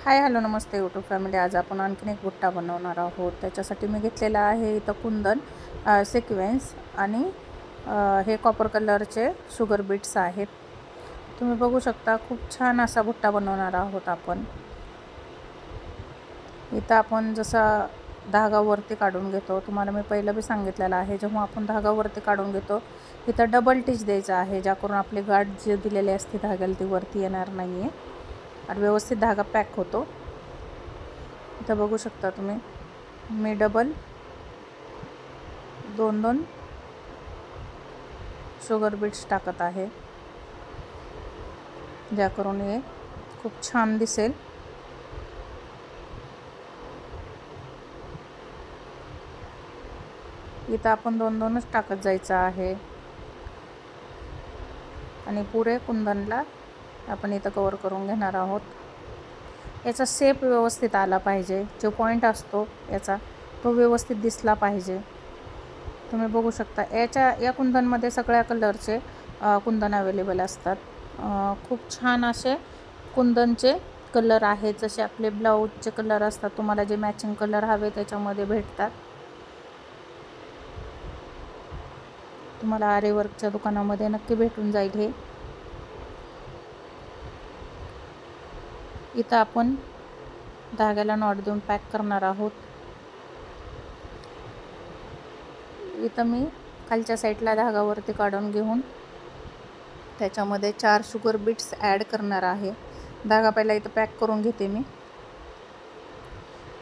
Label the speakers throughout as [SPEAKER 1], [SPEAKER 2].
[SPEAKER 1] Hi hello नमस्ते YouTube family. आज आपण आणखीन एक बुट्टा बनवणार आहोत. त्याच्यासाठी मी घेतलेला आहे इथं कुंदन, सिक्वेन्स आणि हे कॉपर कलरचे शुगर बीट्स आहेत. तुम्ही बघू शकता खूप छान असा बुट्टा बनवणार आहोत आपण. इथं आपण जसा धागा वरती काढून घेतो, तुम्हाला मी पहिलं बी सांगितलेलं आहे, जेव्हा आपण धागा वरती काढून घेतो इथं डबल टिच द्यायचा आहे, ज्याकरून आपली गाठ जी दिलेली असते धाग्याला ती वरती येणार नाही आहे आणि व्यवस्थित धागा पॅक होतो. इथं बघू शकता तुम्ही, मी डबल दोन शुगर बीट्स टाकत आहे, ज्याकरून हे खूप छान दिसेल. इथं आपण दोनच टाकत जायचं आहे आणि पुरे कुंदनला आपण इथं कवर करून घेणार आहोत. याचा शेप व्यवस्थित आला पाहिजे, जो पॉइंट असतो याचा तो व्यवस्थित दिसला पाहिजे. तुम्ही बघू शकता या कुंदनमध्ये सगळ्या कलरचे कुंदन अवेलेबल असतात. खूप छान असे कुंदनचे कलर आहेत, जसे आपले ब्लाऊजचे कलर असतात. तुम्हाला जे मॅचिंग कलर हवे त्याच्यामध्ये भेटतात. तुम्हाला आरी वर्कच्या दुकानामध्ये नक्की भेटून जाईल हे. इथं आपण धाग्याला नॉट देऊन पॅक करणार आहोत. इथं मी खालच्या साईडला धागा वरती काढून घेऊन त्याच्यामध्ये 4 शुगर बीट्स ॲड करणार आहे. धागा पहिला इथं पॅक करून घेते मी.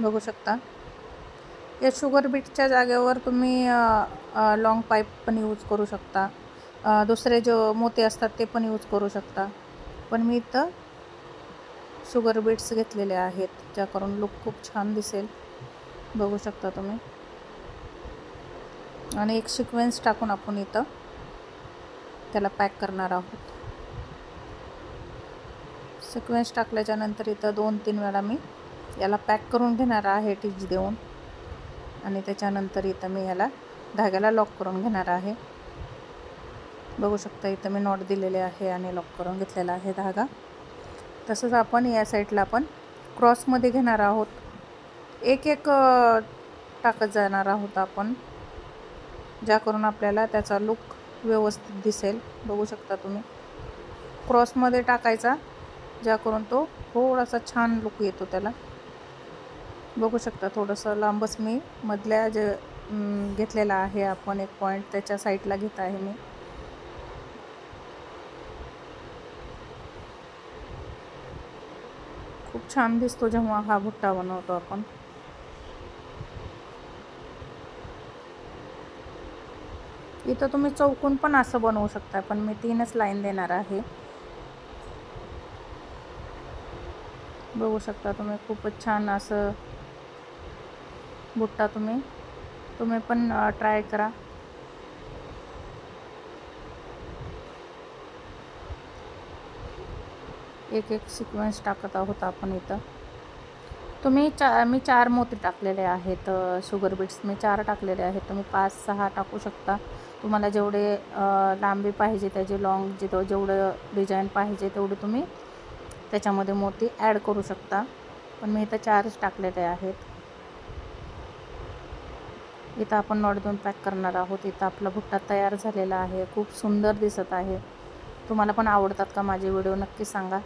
[SPEAKER 1] बघू शकता या शुगर बीटच्या जागेवर तुम्ही लॉंग पाईप पण यूज करू शकता, दुसरे जो मोते असतात ते पण यूज करू शकता, पण मी इथं शुगर बीट्स घेतलेले आहेत, ज्याकरून लुक खूप छान दिसेल. बघू शकता तुम्ही. आणि एक सिक्वेन्स टाकून आपण इथं त्याला पॅक करणार आहोत. सिक्वेन्स टाकल्याच्या नंतर इथं 2-3 वेळा मी याला पॅक करून घेणार आहे टिच देऊन, आणि त्याच्यानंतर इथं मी याला धाग्याला लॉक करून घेणार आहे. बघू शकता इथं मी नॉट दिलेले आहे आणि लॉक करून घेतलेला आहे धागा. तसंच आपण या साईडला आपण क्रॉसमध्ये घेणार आहोत. एक टाकत जाणार आहोत आपण, ज्याकरून आपल्याला त्याचा लुक व्यवस्थित दिसेल. बघू शकता तुम्ही, क्रॉसमध्ये टाकायचा, ज्याकरून तो थोडासा छान लुक येतो त्याला. बघू शकता थोडंसं लांबच मी मधल्या जे घेतलेला आहे आपण एक पॉईंट, त्याच्या साईडला घेत आहे मी. खूप छान दिसतो जेव्हा हा बुट्टा बनवतो आपण. इथं तुम्ही चौकोन पण असं बनवू शकता, पण मी 3च लाईन देणार आहे. बघू शकता तुम्ही, खूपच छान असं बुट्टा तुम्ही पण ट्राय करा. एक सिक्वेन्स टाकत आहोत आपण इथं. मी 4 मोती टाकलेले आहेत, शुगर बीट्स मी 4 टाकलेले आहेत. तुम्ही 5-6 टाकू शकता. तुम्हाला जेवढे लांबी पाहिजे, त्याची लॉंग जेवढं डिझाईन पाहिजे तेवढे तुम्ही त्याच्यामध्ये मोती ॲड करू शकता, पण मी इथं 4च टाकलेले आहेत. इथं आपण नॉट देऊन पॅक करणार आहोत. इथं आपला बुट्टा तयार झालेला आहे, खूप सुंदर दिसत आहे. तुम्हाला पण आवडतात का माझे व्हिडिओ? नक्की सांगा.